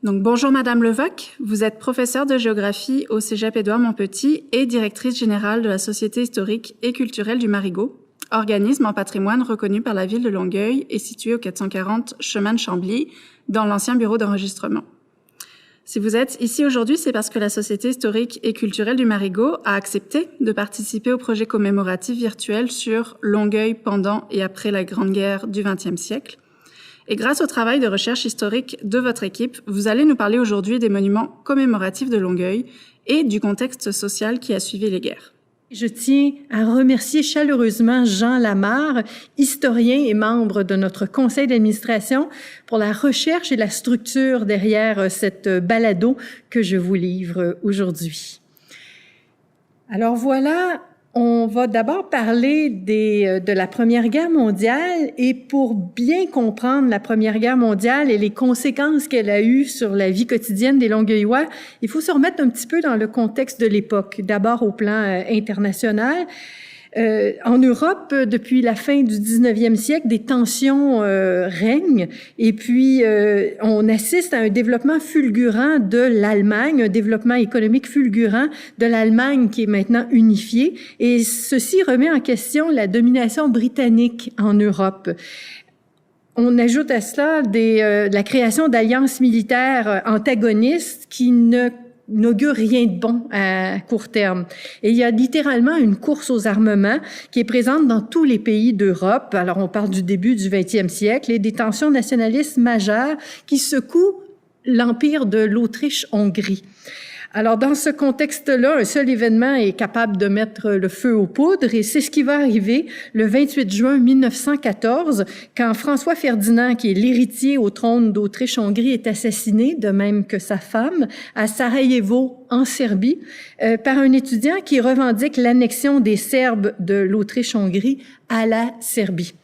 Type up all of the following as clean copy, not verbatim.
Donc, bonjour Madame Levaque, vous êtes professeure de géographie au Cégep Édouard-Montpetit et directrice générale de la Société historique et culturelle du Marigot, organisme en patrimoine reconnu par la ville de Longueuil et situé au 440 chemin de Chambly, dans l'ancien bureau d'enregistrement. Si vous êtes ici aujourd'hui, c'est parce que la Société historique et culturelle du Marigot a accepté de participer au projet commémoratif virtuel sur Longueuil pendant et après la Grande Guerre du XXe siècle. Et grâce au travail de recherche historique de votre équipe, vous allez nous parler aujourd'hui des monuments commémoratifs de Longueuil et du contexte social qui a suivi les guerres. Je tiens à remercier chaleureusement Jean Lamarre, historien et membre de notre conseil d'administration, pour la recherche et la structure derrière cette balado que je vous livre aujourd'hui. Alors voilà, on va d'abord parler de la Première Guerre mondiale, et pour bien comprendre la Première Guerre mondiale et les conséquences qu'elle a eues sur la vie quotidienne des Longueuillois, il faut se remettre un petit peu dans le contexte de l'époque, d'abord au plan international. En Europe, depuis la fin du 19e siècle, des tensions règnent, et puis on assiste à un développement fulgurant de l'Allemagne, un développement économique fulgurant de l'Allemagne qui est maintenant unifiée, et ceci remet en question la domination britannique en Europe. On ajoute à cela la création d'alliances militaires antagonistes qui n'augure rien de bon à court terme. Et il y a littéralement une course aux armements qui est présente dans tous les pays d'Europe. Alors, on parle du début du 20e siècle et des tensions nationalistes majeures qui secouent l'empire de l'Autriche-Hongrie. Alors, dans ce contexte-là, un seul événement est capable de mettre le feu aux poudres, et c'est ce qui va arriver le 28 juin 1914, quand François Ferdinand, qui est l'héritier au trône d'Autriche-Hongrie, est assassiné, de même que sa femme, à Sarajevo, en Serbie, par un étudiant qui revendique l'annexion des Serbes de l'Autriche-Hongrie à la Serbie.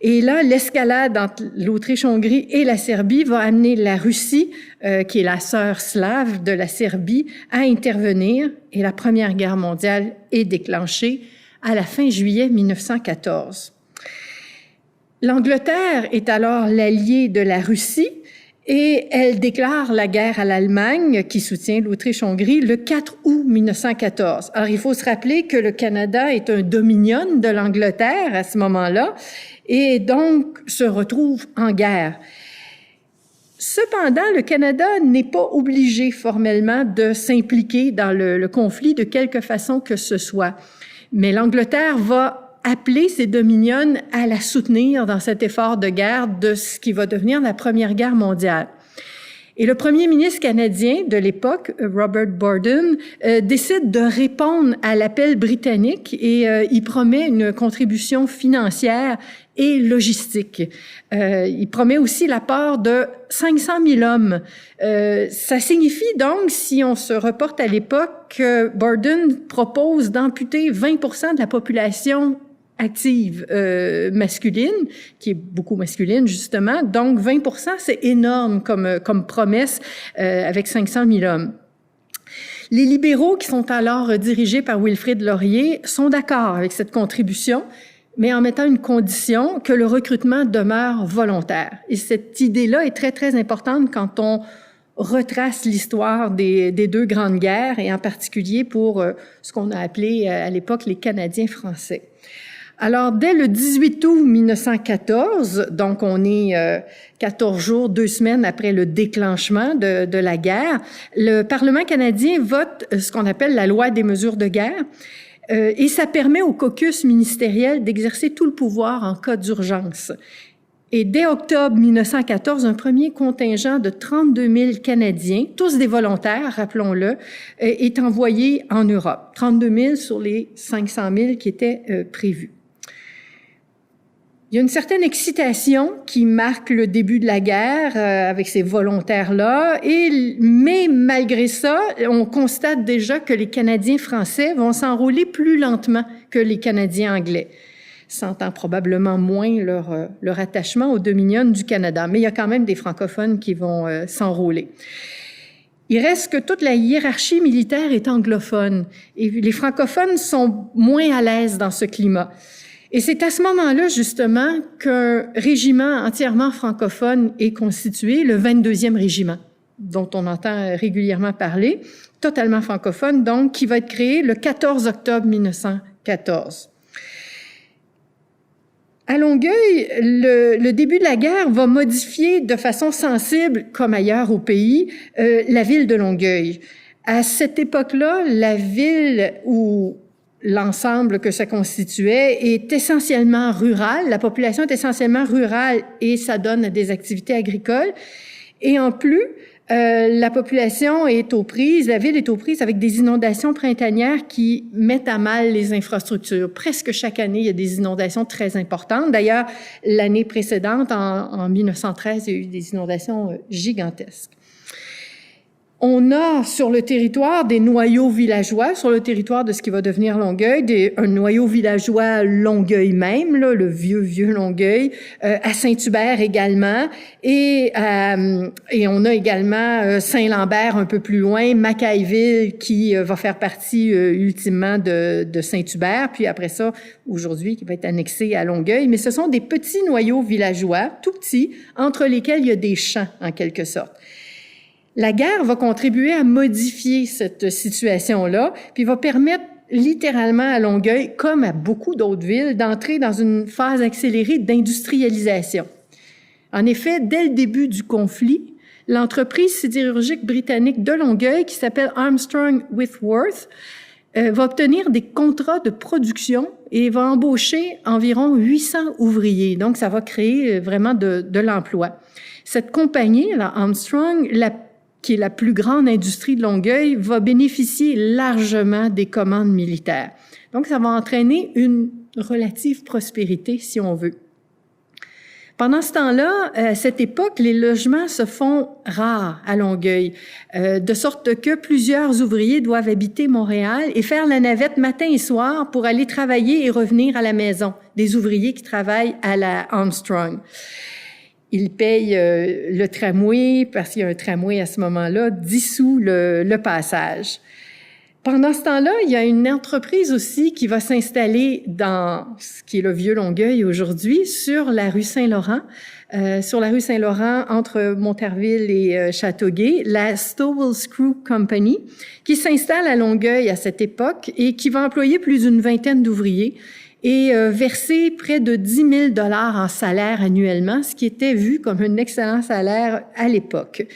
Et là, l'escalade entre l'Autriche-Hongrie et la Serbie va amener la Russie, qui est la sœur slave de la Serbie, à intervenir, et la Première Guerre mondiale est déclenchée à la fin juillet 1914. L'Angleterre est alors l'alliée de la Russie, et elle déclare la guerre à l'Allemagne, qui soutient l'Autriche-Hongrie, le 4 août 1914. Alors, il faut se rappeler que le Canada est un dominion de l'Angleterre à ce moment-là, et donc se retrouve en guerre. Cependant, le Canada n'est pas obligé formellement de s'impliquer dans le conflit de quelque façon que ce soit. Mais l'Angleterre va appeler ses dominions à la soutenir dans cet effort de guerre de ce qui va devenir la Première Guerre mondiale. Et le premier ministre canadien de l'époque, Robert Borden, décide de répondre à l'appel britannique, et il promet une contribution financière et logistique. Il promet aussi l'apport de 500 000 hommes. Ça signifie donc, si on se reporte à l'époque, que Borden propose d'amputer 20% de la population active masculine, qui est beaucoup masculine justement. Donc 20%, c'est énorme comme promesse avec 500 000 hommes. Les libéraux, qui sont alors dirigés par Wilfrid Laurier, sont d'accord avec cette contribution, mais en mettant une condition, que le recrutement demeure volontaire. Et cette idée-là est très, très importante quand on retrace l'histoire des deux grandes guerres, et en particulier pour ce qu'on a appelé à l'époque les Canadiens français. Alors, dès le 18 août 1914, donc on est 14 jours, 2 semaines après le déclenchement de la guerre, le Parlement canadien vote ce qu'on appelle la loi des mesures de guerre, et ça permet au caucus ministériel d'exercer tout le pouvoir en cas d'urgence. Et dès octobre 1914, un premier contingent de 32 000 Canadiens, tous des volontaires, rappelons-le, est envoyé en Europe. 32 000 sur les 500 000 qui étaient prévus. Il y a une certaine excitation qui marque le début de la guerre avec ces volontaires-là, mais malgré ça, on constate déjà que les Canadiens français vont s'enrôler plus lentement que les Canadiens anglais, sentant probablement moins leur attachement aux dominions du Canada. Mais il y a quand même des francophones qui vont s'enrôler. Il reste que toute la hiérarchie militaire est anglophone, et les francophones sont moins à l'aise dans ce climat. Et c'est à ce moment-là, justement, qu'un régiment entièrement francophone est constitué, le 22e régiment. dont on entend régulièrement parler, totalement francophone, donc, qui va être créé le 14 octobre 1914. À Longueuil, le début de la guerre va modifier de façon sensible, comme ailleurs au pays, la ville de Longueuil. À cette époque-là, la ville où l'ensemble que ça constituait est essentiellement rural. La population est essentiellement rurale et ça donne des activités agricoles. Et en plus, la population est aux prises, la ville est aux prises avec des inondations printanières qui mettent à mal les infrastructures. Presque chaque année, il y a des inondations très importantes. D'ailleurs, l'année précédente, en 1913, il y a eu des inondations gigantesques. On a sur le territoire des noyaux villageois, sur le territoire de ce qui va devenir Longueuil, un noyau villageois Longueuil même, là, le vieux Longueuil, à Saint-Hubert également, et on a également Saint-Lambert un peu plus loin, Mackayville qui va faire partie ultimement de Saint-Hubert, puis après ça, aujourd'hui, qui va être annexé à Longueuil. Mais ce sont des petits noyaux villageois, tout petits, entre lesquels il y a des champs en quelque sorte. La guerre va contribuer à modifier cette situation-là, puis va permettre littéralement à Longueuil, comme à beaucoup d'autres villes, d'entrer dans une phase accélérée d'industrialisation. En effet, dès le début du conflit, l'entreprise sidérurgique britannique de Longueuil, qui s'appelle Armstrong Whitworth, va obtenir des contrats de production et va embaucher environ 800 ouvriers. Donc, ça va créer vraiment de l'emploi. Cette compagnie, la Armstrong, qui est la plus grande industrie de Longueuil, va bénéficier largement des commandes militaires. Donc, ça va entraîner une relative prospérité, si on veut. Pendant ce temps-là, à cette époque, les logements se font rares à Longueuil, de sorte que plusieurs ouvriers doivent habiter Montréal et faire la navette matin et soir pour aller travailler et revenir à la maison, des ouvriers qui travaillent à la Armstrong. Ils payent le tramway, parce qu'il y a un tramway à ce moment-là, 10 sous le passage. Pendant ce temps-là, il y a une entreprise aussi qui va s'installer dans ce qui est le vieux Longueuil aujourd'hui, sur la rue Saint-Laurent, entre Monterville et Châteauguay, la Stowell Screw Company, qui s'installe à Longueuil à cette époque et qui va employer plus d'une vingtaine d'ouvriers et verser près de 10 000 $ en salaire annuellement, ce qui était vu comme un excellent salaire à l'époque.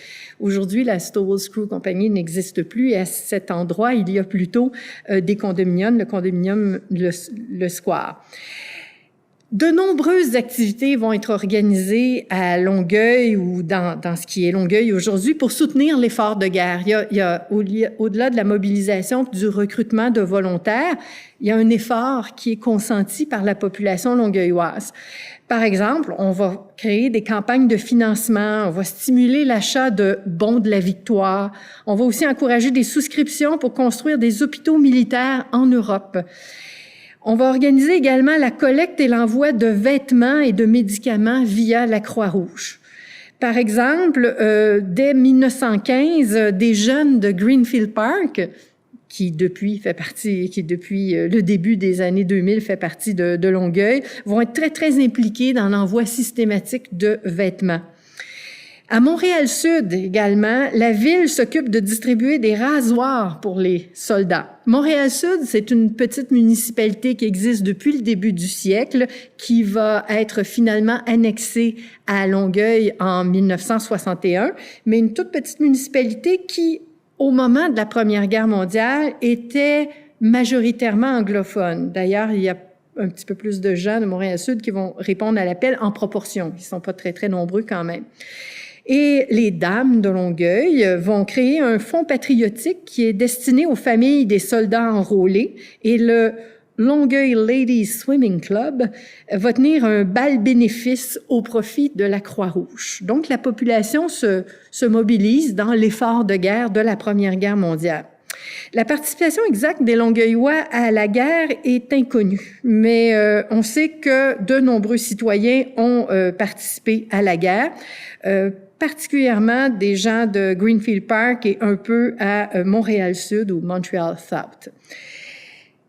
Aujourd'hui, la Stowell Screw Company n'existe plus et à cet endroit, il y a plutôt des condominiums, le condominium le Square. De nombreuses activités vont être organisées à Longueuil ou dans ce qui est Longueuil aujourd'hui pour soutenir l'effort de guerre. Il y a au-delà de la mobilisation, du recrutement de volontaires, il y a un effort qui est consenti par la population longueuilloise. Par exemple, on va créer des campagnes de financement, on va stimuler l'achat de bons de la victoire, on va aussi encourager des souscriptions pour construire des hôpitaux militaires en Europe. On va organiser également la collecte et l'envoi de vêtements et de médicaments via la Croix-Rouge. Par exemple, dès 1915, des jeunes de Greenfield Park, qui depuis le début des années 2000 fait partie de Longueuil, vont être très, très impliqués dans l'envoi systématique de vêtements. À Montréal-Sud également, la ville s'occupe de distribuer des rasoirs pour les soldats. Montréal-Sud, c'est une petite municipalité qui existe depuis le début du siècle, qui va être finalement annexée à Longueuil en 1961, mais une toute petite municipalité qui, au moment de la Première Guerre mondiale, était majoritairement anglophone. D'ailleurs, il y a un petit peu plus de gens de Montréal-Sud qui vont répondre à l'appel en proportion. Ils ne sont pas très, très nombreux quand même. Et les dames de Longueuil vont créer un fonds patriotique qui est destiné aux familles des soldats enrôlés. Et le Longueuil Ladies Swimming Club va tenir un bal bénéfice au profit de la Croix-Rouge. Donc, la population se mobilise dans l'effort de guerre de la Première Guerre mondiale. La participation exacte des Longueuillois à la guerre est inconnue, mais on sait que de nombreux citoyens ont participé à la guerre, particulièrement des gens de Greenfield Park et un peu à Montréal-Sud ou Montreal-South.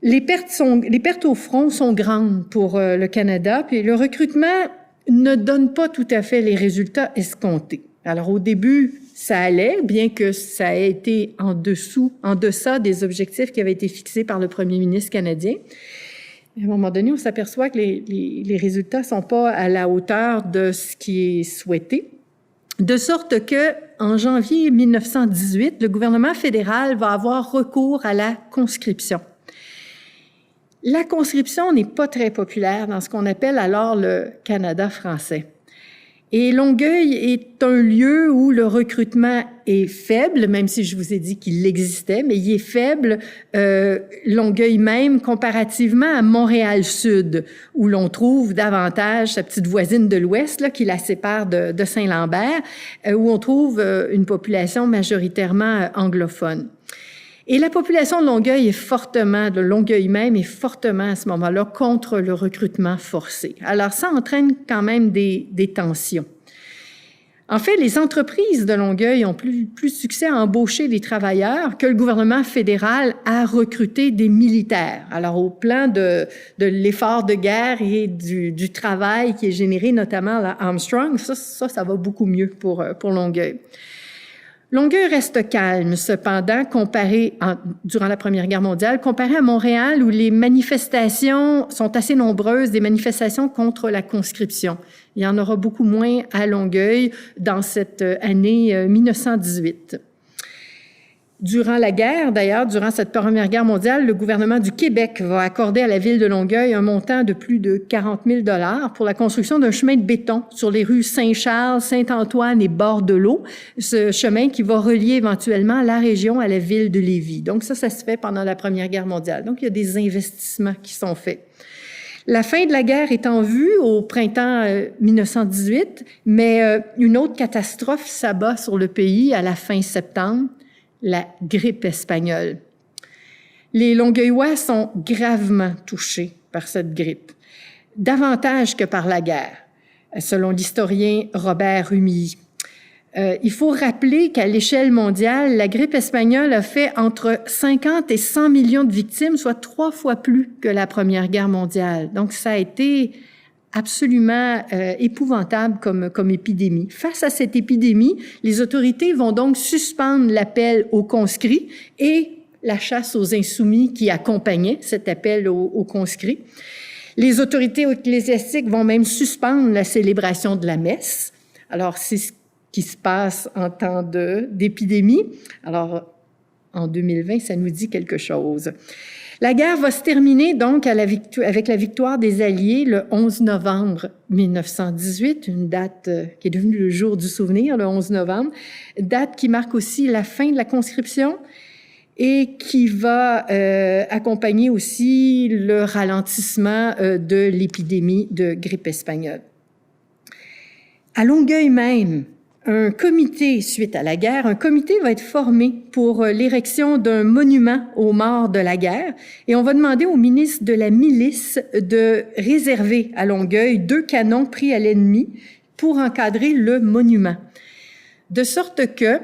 Les pertes au front sont grandes pour le Canada, puis le recrutement ne donne pas tout à fait les résultats escomptés. Alors, au début, ça allait, bien que ça ait été en deçà des objectifs qui avaient été fixés par le premier ministre canadien. À un moment donné, on s'aperçoit que les résultats sont pas à la hauteur de ce qui est souhaité. De sorte que, en janvier 1918, le gouvernement fédéral va avoir recours à la conscription. La conscription n'est pas très populaire dans ce qu'on appelle alors le Canada français. Et Longueuil est un lieu où le recrutement est faible, même si je vous ai dit qu'il existait, mais il est faible, Longueuil même, comparativement à Montréal-Sud, où l'on trouve davantage sa petite voisine de l'Ouest, là, qui la sépare de Saint-Lambert, où on trouve une population majoritairement anglophone. Et la population de Longueuil même est fortement à ce moment-là contre le recrutement forcé. Alors ça entraîne quand même des tensions. En fait, les entreprises de Longueuil ont plus de succès à embaucher des travailleurs que le gouvernement fédéral à recruter des militaires. Alors au plan de l'effort de guerre et du travail qui est généré notamment à Armstrong, ça va beaucoup mieux pour Longueuil. Longueuil reste calme, cependant, durant la Première Guerre mondiale, comparé à Montréal, où les manifestations sont assez nombreuses, des manifestations contre la conscription. Il y en aura beaucoup moins à Longueuil dans cette année 1918. Durant la guerre, d'ailleurs, durant cette Première Guerre mondiale, le gouvernement du Québec va accorder à la ville de Longueuil un montant de plus de 40 000 $ pour la construction d'un chemin de béton sur les rues Saint-Charles, Saint-Antoine et Bord-de-l'Eau, ce chemin qui va relier éventuellement la région à la ville de Lévis. Donc ça se fait pendant la Première Guerre mondiale. Donc il y a des investissements qui sont faits. La fin de la guerre est en vue au printemps 1918, mais une autre catastrophe s'abat sur le pays à la fin septembre, la grippe espagnole. Les Longueuillois sont gravement touchés par cette grippe, davantage que par la guerre, selon l'historien Robert Rumilly. Il faut rappeler qu'à l'échelle mondiale, la grippe espagnole a fait entre 50 et 100 millions de victimes, soit 3 fois plus que la Première Guerre mondiale. Donc, ça a été absolument épouvantable comme épidémie. Face à cette épidémie, les autorités vont donc suspendre l'appel aux conscrits et la chasse aux insoumis qui accompagnait cet appel aux conscrits. Les autorités ecclésiastiques vont même suspendre la célébration de la messe. Alors, c'est ce qui se passe en temps d'épidémie. Alors, en 2020, ça nous dit quelque chose. La guerre va se terminer donc avec la victoire des Alliés le 11 novembre 1918, une date qui est devenue le jour du souvenir, le 11 novembre, date qui marque aussi la fin de la conscription et qui va accompagner aussi le ralentissement de l'épidémie de grippe espagnole. À Longueuil même, un comité, suite à la guerre, un comité va être formé pour l'érection d'un monument aux morts de la guerre et on va demander au ministre de la Milice de réserver à Longueuil 2 canons pris à l'ennemi pour encadrer le monument. De sorte que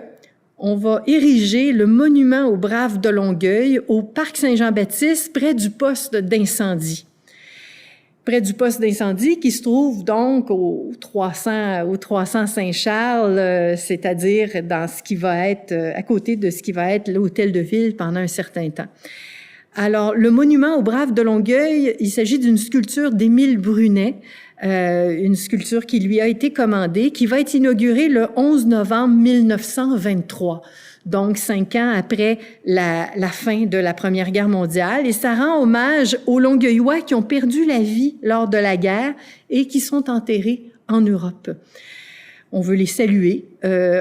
on va ériger le monument aux braves de Longueuil au parc Saint-Jean-Baptiste près du poste d'incendie. Près du poste d'incendie qui se trouve donc au 300 Saint-Charles, c'est-à-dire dans ce qui va être à côté de ce qui va être l'hôtel de ville pendant un certain temps. Alors, le monument aux braves de Longueuil, il s'agit d'une sculpture d'Émile Brunet, une sculpture qui lui a été commandée, qui va être inaugurée le 11 novembre 1923. Donc 5 ans après la fin de la Première Guerre mondiale. Et ça rend hommage aux Longueuillois qui ont perdu la vie lors de la guerre et qui sont enterrés en Europe. On veut les saluer.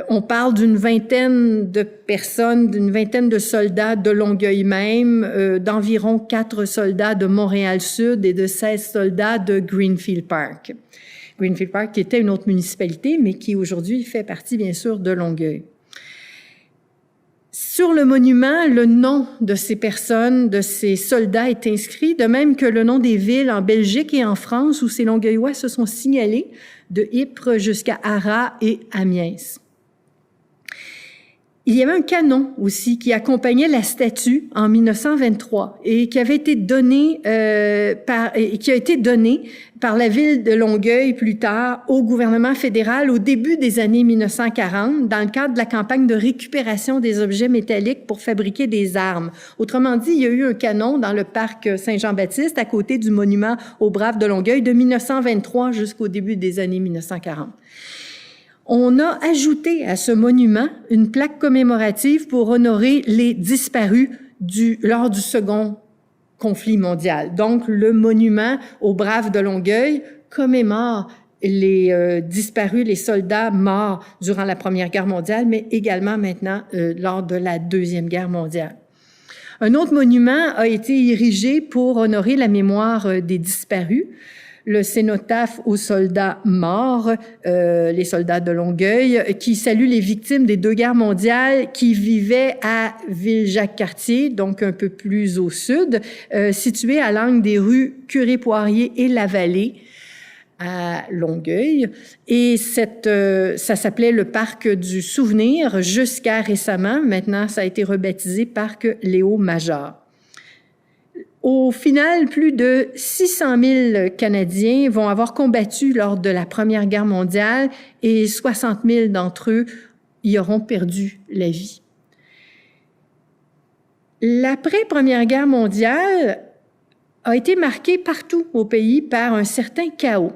On parle d'une vingtaine de personnes, d'une vingtaine de soldats de Longueuil même, d'environ 4 soldats de Montréal-Sud et de 16 soldats de Greenfield Park. Greenfield Park qui était une autre municipalité, mais qui aujourd'hui fait partie bien sûr de Longueuil. Sur le monument, le nom de ces personnes, de ces soldats est inscrit, de même que le nom des villes en Belgique et en France où ces Longueuillois se sont signalés, de Ypres jusqu'à Arras et Amiens. Il y avait un canon aussi qui accompagnait la statue en 1923 et qui avait été donné qui a été donné par la ville de Longueuil plus tard au gouvernement fédéral au début des années 1940 dans le cadre de la campagne de récupération des objets métalliques pour fabriquer des armes. Autrement dit, il y a eu un canon dans le parc Saint-Jean-Baptiste à côté du monument aux Braves de Longueuil de 1923 jusqu'au début des années 1940. On a ajouté à ce monument une plaque commémorative pour honorer les disparus lors du second conflit mondial. Donc, le monument aux Braves de Longueuil commémore les disparus, les soldats morts durant la Première Guerre mondiale, mais également maintenant lors de la Deuxième Guerre mondiale. Un autre monument a été érigé pour honorer la mémoire des disparus. Le cénotaphe aux soldats morts, les soldats de Longueuil, qui salue les victimes des 2 guerres mondiales qui vivaient à Ville-Jacques-Cartier, donc un peu plus au sud, situé à l'angle des rues Curé-Poirier et Lavallée à Longueuil. Et ça s'appelait le Parc du Souvenir jusqu'à récemment. Maintenant, ça a été rebaptisé Parc Léo-Major. Au final, plus de 600 000 Canadiens vont avoir combattu lors de la Première Guerre mondiale et 60 000 d'entre eux y auront perdu la vie. L'après-Première Guerre mondiale a été marquée partout au pays par un certain chaos.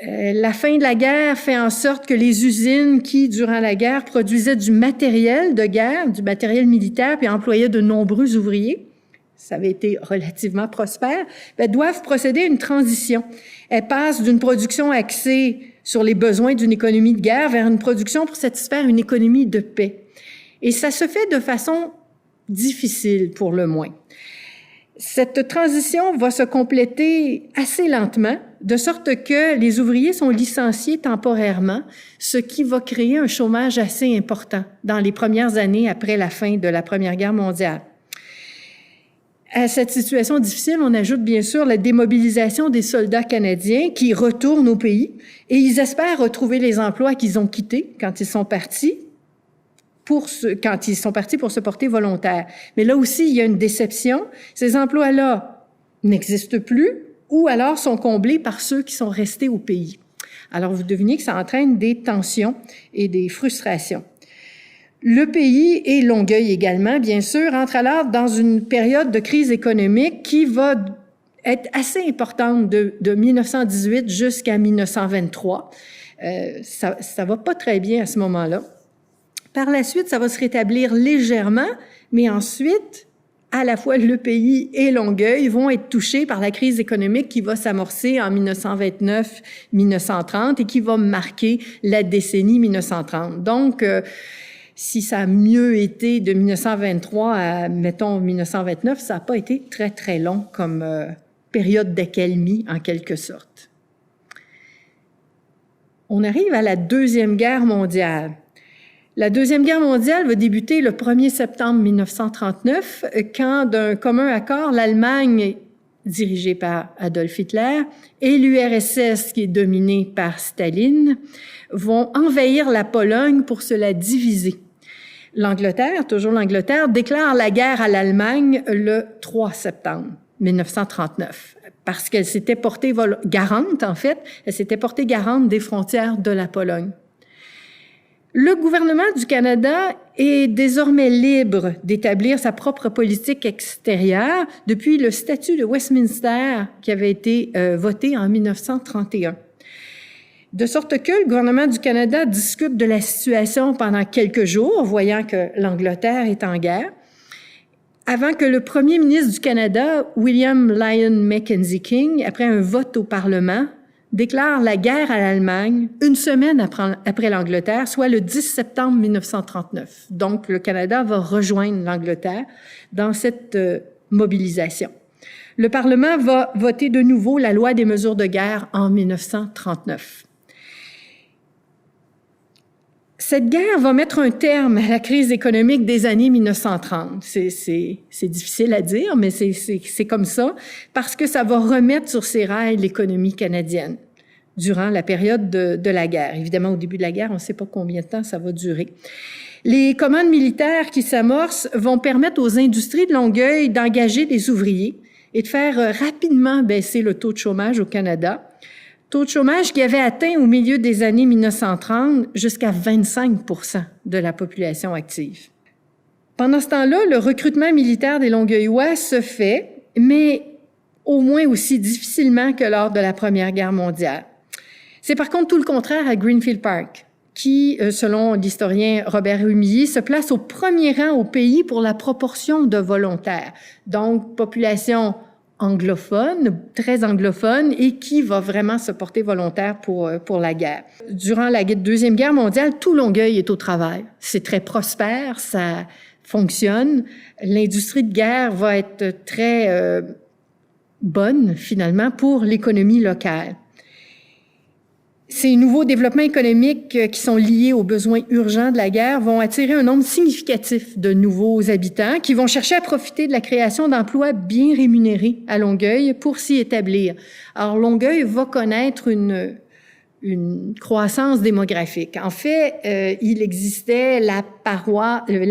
La fin de la guerre fait en sorte que les usines qui, durant la guerre, produisaient du matériel de guerre, du matériel militaire, puis employaient de nombreux ouvriers, ça avait été relativement prospère, doivent procéder à une transition. Elles passent d'une production axée sur les besoins d'une économie de guerre vers une production pour satisfaire une économie de paix. Et ça se fait de façon difficile pour le moins. Cette transition va se compléter assez lentement, de sorte que les ouvriers sont licenciés temporairement, ce qui va créer un chômage assez important dans les premières années après la fin de la Première Guerre mondiale. À cette situation difficile, on ajoute bien sûr la démobilisation des soldats canadiens qui retournent au pays et ils espèrent retrouver les emplois qu'ils ont quittés quand ils sont partis pour se porter volontaires. Mais là aussi, il y a une déception. Ces emplois-là n'existent plus ou alors sont comblés par ceux qui sont restés au pays. Alors, vous devinez que ça entraîne des tensions et des frustrations. Le pays et Longueuil également, bien sûr, entrent alors dans une période de crise économique qui va être assez importante de 1918 jusqu'à 1923. Ça va pas très bien à ce moment-là. Par la suite, ça va se rétablir légèrement, mais ensuite, à la fois le pays et Longueuil vont être touchés par la crise économique qui va s'amorcer en 1929-1930 et qui va marquer la décennie 1930. Donc, si ça a mieux été de 1923 à, mettons, 1929, ça n'a pas été très, très long comme période d'accalmie, en quelque sorte. On arrive à la Deuxième Guerre mondiale. La Deuxième Guerre mondiale va débuter le 1er septembre 1939, quand, d'un commun accord, l'Allemagne, dirigée par Adolf Hitler, et l'URSS, qui est dominée par Staline, vont envahir la Pologne pour se la diviser. L'Angleterre, toujours l'Angleterre, déclare la guerre à l'Allemagne le 3 septembre 1939, parce qu'elle s'était portée garante, en fait, elle s'était portée garante des frontières de la Pologne. Le gouvernement du Canada est désormais libre d'établir sa propre politique extérieure depuis le statut de Westminster qui avait été voté en 1931. De sorte que le gouvernement du Canada discute de la situation pendant quelques jours, voyant que l'Angleterre est en guerre, avant que le premier ministre du Canada, William Lyon Mackenzie King, après un vote au Parlement, déclare la guerre à l'Allemagne une semaine après l'Angleterre, soit le 10 septembre 1939. Donc, le Canada va rejoindre l'Angleterre dans cette mobilisation. Le Parlement va voter de nouveau la loi des mesures de guerre en 1939. Cette guerre va mettre un terme à la crise économique des années 1930. C'est difficile à dire, mais c'est comme ça, parce que ça va remettre sur ses rails l'économie canadienne durant la période de la guerre. Évidemment, au début de la guerre, on ne sait pas combien de temps ça va durer. Les commandes militaires qui s'amorcent vont permettre aux industries de Longueuil d'engager des ouvriers et de faire rapidement baisser le taux de chômage au Canada. Taux de chômage qui avait atteint au milieu des années 1930 jusqu'à 25% de la population active. Pendant ce temps-là, le recrutement militaire des Longueuillois se fait, mais au moins aussi difficilement que lors de la Première Guerre mondiale. C'est par contre tout le contraire à Greenfield Park, qui, selon l'historien Robert Humilly, se place au premier rang au pays pour la proportion de volontaires. Donc, population anglophone, très anglophone, et qui va vraiment se porter volontaire pour la guerre. Durant la Deuxième Guerre mondiale, tout Longueuil est au travail. C'est très prospère, ça fonctionne. L'industrie de guerre va être très bonne, finalement, pour l'économie locale. Ces nouveaux développements économiques qui sont liés aux besoins urgents de la guerre vont attirer un nombre significatif de nouveaux habitants qui vont chercher à profiter de la création d'emplois bien rémunérés à Longueuil pour s'y établir. Alors, Longueuil va connaître une croissance démographique. En fait, il existait la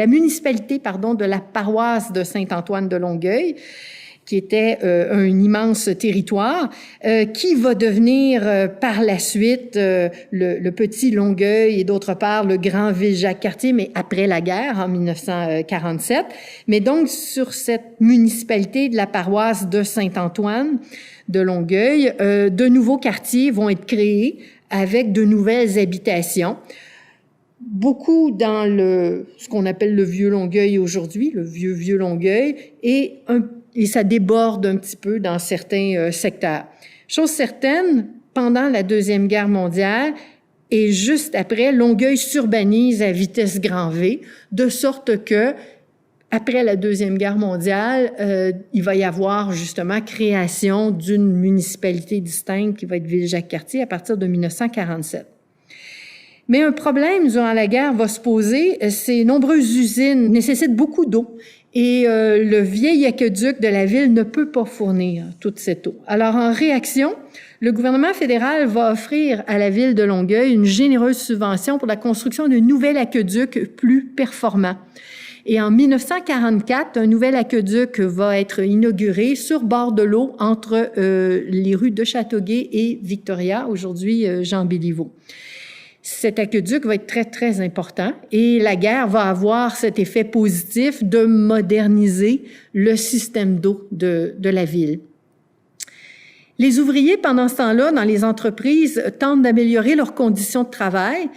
municipalité, de la paroisse de Saint-Antoine de Longueuil, qui était un immense territoire, qui va devenir par la suite le petit Longueuil et d'autre part le grand Ville-Jacques-Cartier, mais après la guerre, en 1947. Mais donc, sur cette municipalité de la paroisse de Saint-Antoine de Longueuil, de nouveaux quartiers vont être créés avec de nouvelles habitations. Beaucoup dans ce qu'on appelle le Vieux Longueuil aujourd'hui, le Vieux Longueuil, et ça déborde un petit peu dans certains secteurs. Chose certaine, pendant la Deuxième Guerre mondiale et juste après, Longueuil s'urbanise à vitesse grand V, de sorte que, après la Deuxième Guerre mondiale, il va y avoir justement création d'une municipalité distincte qui va être Ville-Jacques-Cartier à partir de 1947. Mais un problème durant la guerre va se poser, ces nombreuses usines nécessitent beaucoup d'eau. Et le vieil aqueduc de la ville ne peut pas fournir toute cette eau. Alors, en réaction, le gouvernement fédéral va offrir à la ville de Longueuil une généreuse subvention pour la construction d'un nouvel aqueduc plus performant. Et en 1944, un nouvel aqueduc va être inauguré sur bord de l'eau entre les rues de Châteauguay et Victoria, aujourd'hui Jean Béliveau. Cet aqueduc va être très, très important et la guerre va avoir cet effet positif de moderniser le système d'eau de la ville. Les ouvriers, pendant ce temps-là, dans les entreprises, tentent d'améliorer leurs conditions de travail.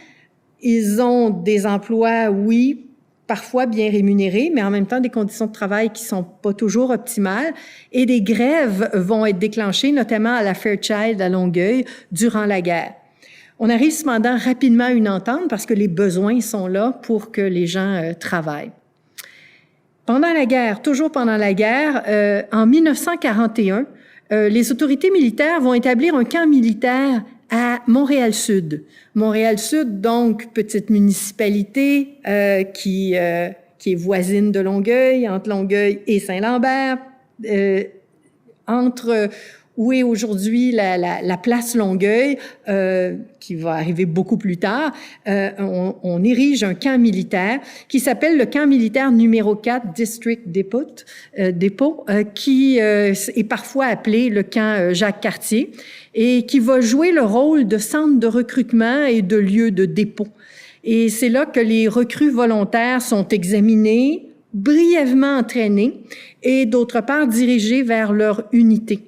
Ils ont des emplois, oui, parfois bien rémunérés, mais en même temps des conditions de travail qui sont pas toujours optimales. Et des grèves vont être déclenchées, notamment à la Fairchild à Longueuil, durant la guerre. On arrive cependant rapidement à une entente parce que les besoins sont là pour que les gens travaillent. Pendant la guerre, toujours pendant la guerre, en 1941, les autorités militaires vont établir un camp militaire à Montréal-Sud. Montréal-Sud, donc, petite municipalité qui est voisine de Longueuil, entre Longueuil et Saint-Lambert, entre où est aujourd'hui la place Longueuil, qui va arriver beaucoup plus tard. On érige un camp militaire qui s'appelle le camp militaire numéro 4 District Depot, qui est parfois appelé le camp Jacques-Cartier et qui va jouer le rôle de centre de recrutement et de lieu de dépôt. Et c'est là que les recrues volontaires sont examinés, brièvement entraînés et d'autre part dirigés vers leur unité.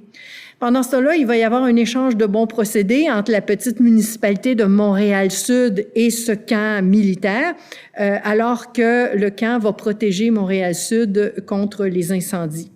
Pendant ce temps-là, il va y avoir un échange de bons procédés entre la petite municipalité de Montréal-Sud et ce camp militaire, alors que le camp va protéger Montréal-Sud contre les incendies.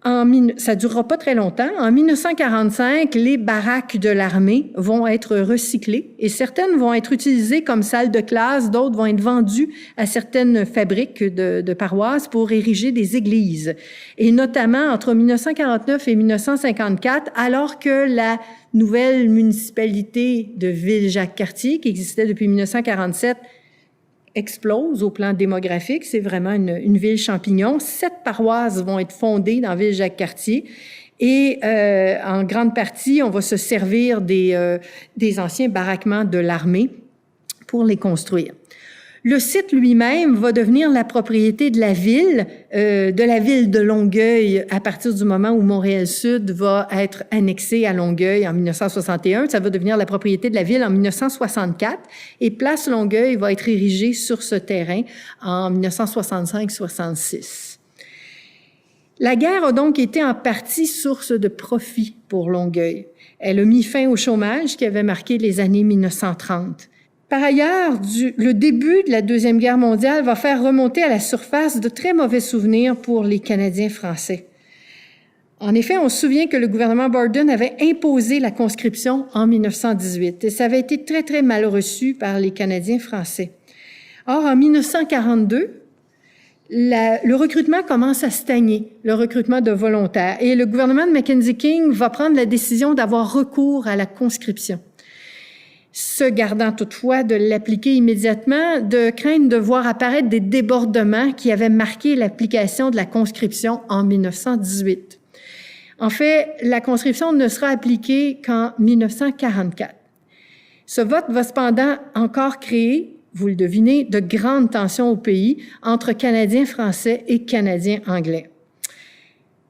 Ça ne durera pas très longtemps. En 1945, les baraques de l'armée vont être recyclées et certaines vont être utilisées comme salles de classe, d'autres vont être vendues à certaines fabriques de paroisses pour ériger des églises. Et notamment entre 1949 et 1954, alors que la nouvelle municipalité de Ville-Jacques-Cartier, qui existait depuis 1947, explose au plan démographique. C'est vraiment une ville champignon. 7 paroisses vont être fondées dans Ville-Jacques-Cartier et en grande partie, on va se servir des anciens baraquements de l'armée pour les construire. Le site lui-même va devenir la propriété de la ville de Longueuil à partir du moment où Montréal-Sud va être annexé à Longueuil en 1961. Ça va devenir la propriété de la ville en 1964 et Place Longueuil va être érigée sur ce terrain en 1965-66. La guerre a donc été en partie source de profit pour Longueuil. Elle a mis fin au chômage qui avait marqué les années 1930. Par ailleurs, le début de la Deuxième Guerre mondiale va faire remonter à la surface de très mauvais souvenirs pour les Canadiens français. En effet, on se souvient que le gouvernement Borden avait imposé la conscription en 1918 et ça avait été très, très mal reçu par les Canadiens français. Or, en 1942, le recrutement commence à stagner, le recrutement de volontaires, et le gouvernement de Mackenzie King va prendre la décision d'avoir recours à la conscription. Se gardant toutefois de l'appliquer immédiatement, de crainte de voir apparaître des débordements qui avaient marqué l'application de la conscription en 1918. En fait, la conscription ne sera appliquée qu'en 1944. Ce vote va cependant encore créer, vous le devinez, de grandes tensions au pays entre Canadiens français et Canadiens anglais.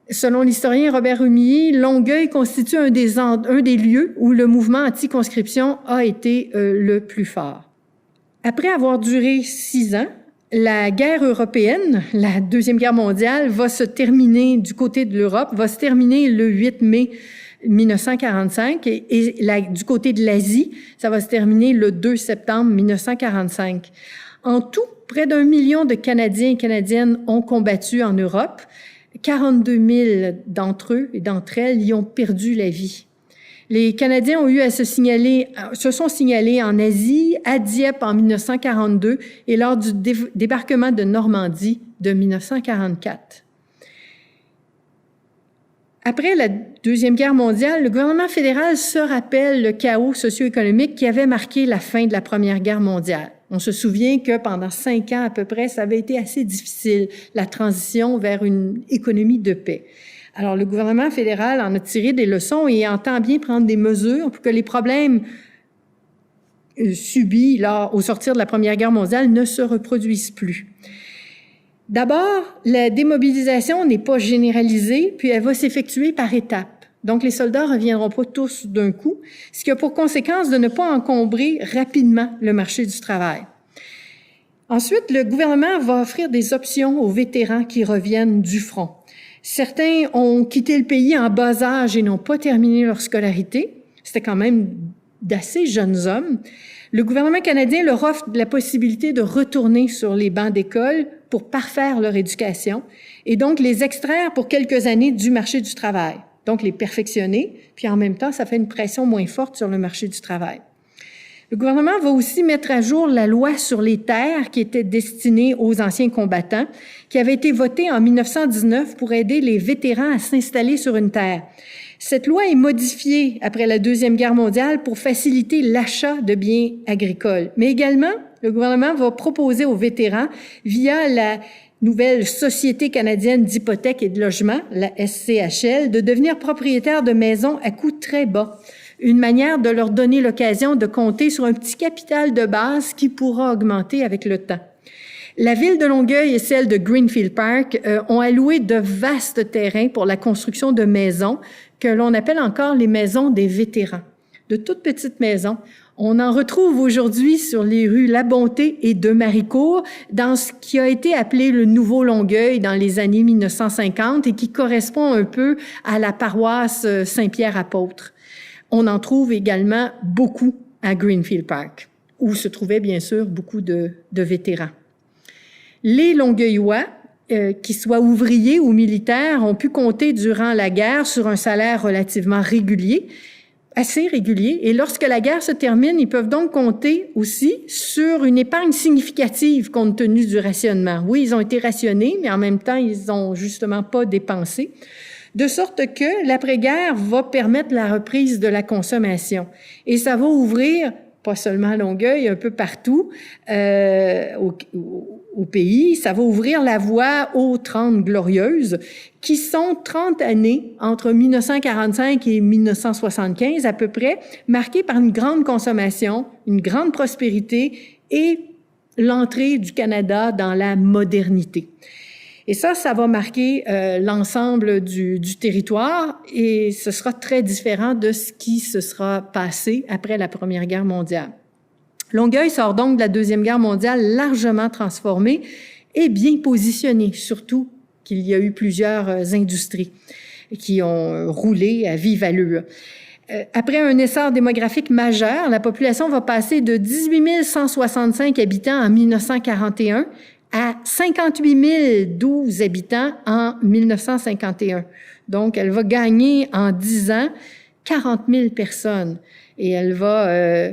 Selon l'historien Robert Rumilly, Longueuil constitue un des lieux où le mouvement anti-conscription a été le plus fort. Après avoir duré 6 ans, la guerre européenne, la Deuxième Guerre mondiale, va se terminer du côté de l'Europe, va se terminer le 8 mai 1945 et du côté de l'Asie, ça va se terminer le 2 septembre 1945. En tout, près d'1 million de Canadiens et Canadiennes ont combattu en Europe. 42 000 d'entre eux et d'entre elles y ont perdu la vie. Les Canadiens ont eu à se sont signalés en Asie, à Dieppe en 1942 et lors du débarquement de Normandie de 1944. Après la Deuxième Guerre mondiale, le gouvernement fédéral se rappelle le chaos socio-économique qui avait marqué la fin de la Première Guerre mondiale. On se souvient que pendant 5 ans à peu près, ça avait été assez difficile, la transition vers une économie de paix. Alors, le gouvernement fédéral en a tiré des leçons et entend bien prendre des mesures pour que les problèmes subis au sortir de la Première Guerre mondiale ne se reproduisent plus. D'abord, la démobilisation n'est pas généralisée, puis elle va s'effectuer par étapes. Donc, les soldats ne reviendront pas tous d'un coup, ce qui a pour conséquence de ne pas encombrer rapidement le marché du travail. Ensuite, le gouvernement va offrir des options aux vétérans qui reviennent du front. Certains ont quitté le pays en bas âge et n'ont pas terminé leur scolarité. C'était quand même d'assez jeunes hommes. Le gouvernement canadien leur offre la possibilité de retourner sur les bancs d'école pour parfaire leur éducation et donc les extraire pour quelques années du marché du travail. Donc les perfectionner, puis en même temps, ça fait une pression moins forte sur le marché du travail. Le gouvernement va aussi mettre à jour la loi sur les terres qui était destinée aux anciens combattants, qui avait été votée en 1919 pour aider les vétérans à s'installer sur une terre. Cette loi est modifiée après la Deuxième Guerre mondiale pour faciliter l'achat de biens agricoles. Mais également, le gouvernement va proposer aux vétérans, via la nouvelle Société canadienne d'hypothèque et de logement, la SCHL, de devenir propriétaires de maisons à coût très bas. Une manière de leur donner l'occasion de compter sur un petit capital de base qui pourra augmenter avec le temps. La ville de Longueuil et celle de Greenfield Park ont alloué de vastes terrains pour la construction de maisons que l'on appelle encore les maisons des vétérans. De toutes petites maisons. On en retrouve aujourd'hui sur les rues La Bonté et de Maricourt, dans ce qui a été appelé le Nouveau Longueuil dans les années 1950 et qui correspond un peu à la paroisse Saint-Pierre-Apôtre. On en trouve également beaucoup à Greenfield Park, où se trouvaient bien sûr beaucoup de vétérans. Les Longueuillois, qu'ils soient ouvriers ou militaires, ont pu compter durant la guerre sur un salaire relativement régulier, assez régulier, et lorsque la guerre se termine, ils peuvent donc compter aussi sur une épargne significative compte tenu du rationnement. Oui, ils ont été rationnés, mais en même temps, ils n'ont justement pas dépensé, de sorte que l'après-guerre va permettre la reprise de la consommation. Et ça va ouvrir, pas seulement à Longueuil, un peu partout au pays, ça va ouvrir la voie aux 30 Glorieuses, qui sont 30 années entre 1945 et 1975 à peu près, marquées par une grande consommation, une grande prospérité et l'entrée du Canada dans la modernité. Et ça va marquer l'ensemble du territoire et ce sera très différent de ce qui se sera passé après la Première Guerre mondiale. Longueuil sort donc de la Deuxième Guerre mondiale largement transformé et bien positionné, surtout qu'il y a eu plusieurs industries qui ont roulé à vive allure. Après un essor démographique majeur, la population va passer de 18 165 habitants en 1941 à 58 012 habitants en 1951. Donc, elle va gagner en 10 ans 40 000 personnes et elle va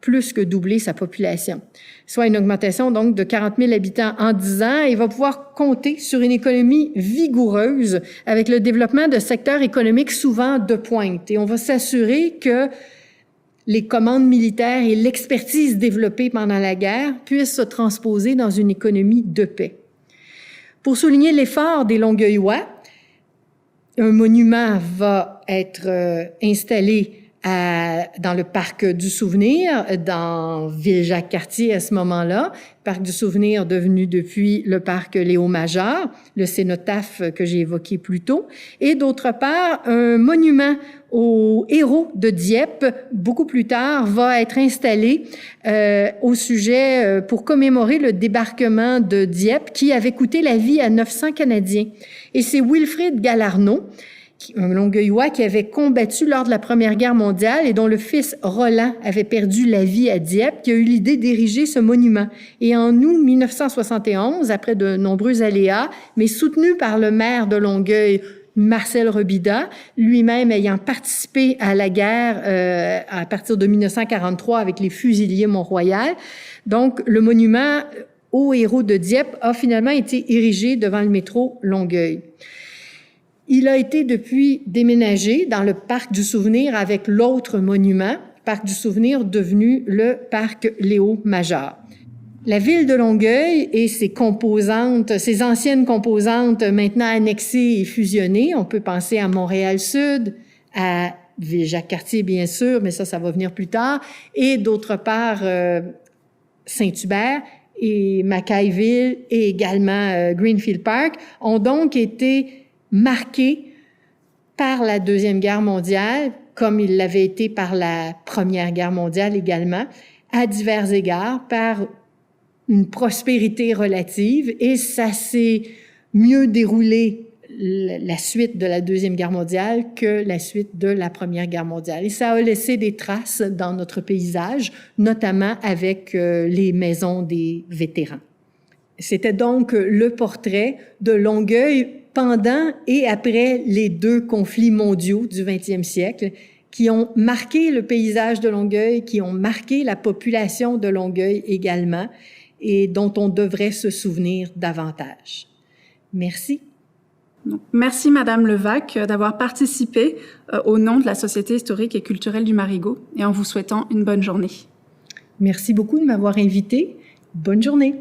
plus que doubler sa population, soit une augmentation donc de 40 000 habitants en 10 ans et va pouvoir compter sur une économie vigoureuse avec le développement de secteurs économiques souvent de pointe. Et on va s'assurer que les commandes militaires et l'expertise développée pendant la guerre puissent se transposer dans une économie de paix. Pour souligner l'effort des Longueuillois, un monument va être installé dans le parc du Souvenir, dans Ville-Jacques-Cartier à ce moment-là, parc du Souvenir devenu depuis le parc Léo-Major, le cénotaphe que j'ai évoqué plus tôt, et d'autre part, un monument aux héros de Dieppe, beaucoup plus tard, va être installé au sujet pour commémorer le débarquement de Dieppe qui avait coûté la vie à 900 Canadiens. Et c'est Wilfrid Galarno, un Longueuillois qui avait combattu lors de la Première Guerre mondiale et dont le fils Roland avait perdu la vie à Dieppe, qui a eu l'idée d'ériger ce monument. Et en août 1971, après de nombreux aléas, mais soutenu par le maire de Longueuil, Marcel Robida, lui-même ayant participé à la guerre à partir de 1943 avec les fusiliers Mont-Royal. Donc, le monument aux héros de Dieppe a finalement été érigé devant le métro Longueuil. Il a été depuis déménagé dans le parc du Souvenir avec l'autre monument, parc du Souvenir devenu le parc Léo-Major. La ville de Longueuil et ses composantes, ses anciennes composantes maintenant annexées et fusionnées, on peut penser à Montréal-Sud, à Ville-Jacques-Cartier bien sûr, mais ça va venir plus tard, et d'autre part Saint-Hubert et Mackayville et également Greenfield Park ont donc été marqué par la Deuxième Guerre mondiale, comme il l'avait été par la Première Guerre mondiale également, à divers égards, par une prospérité relative, et ça s'est mieux déroulé la suite de la Deuxième Guerre mondiale que la suite de la Première Guerre mondiale. Et ça a laissé des traces dans notre paysage, notamment avec les maisons des vétérans. C'était donc le portrait de Longueuil pendant et après les deux conflits mondiaux du 20e siècle qui ont marqué le paysage de Longueuil, qui ont marqué la population de Longueuil également et dont on devrait se souvenir davantage. Merci. Merci Madame Levac d'avoir participé au nom de la Société historique et culturelle du Marigot et en vous souhaitant une bonne journée. Merci beaucoup de m'avoir invitée. Bonne journée.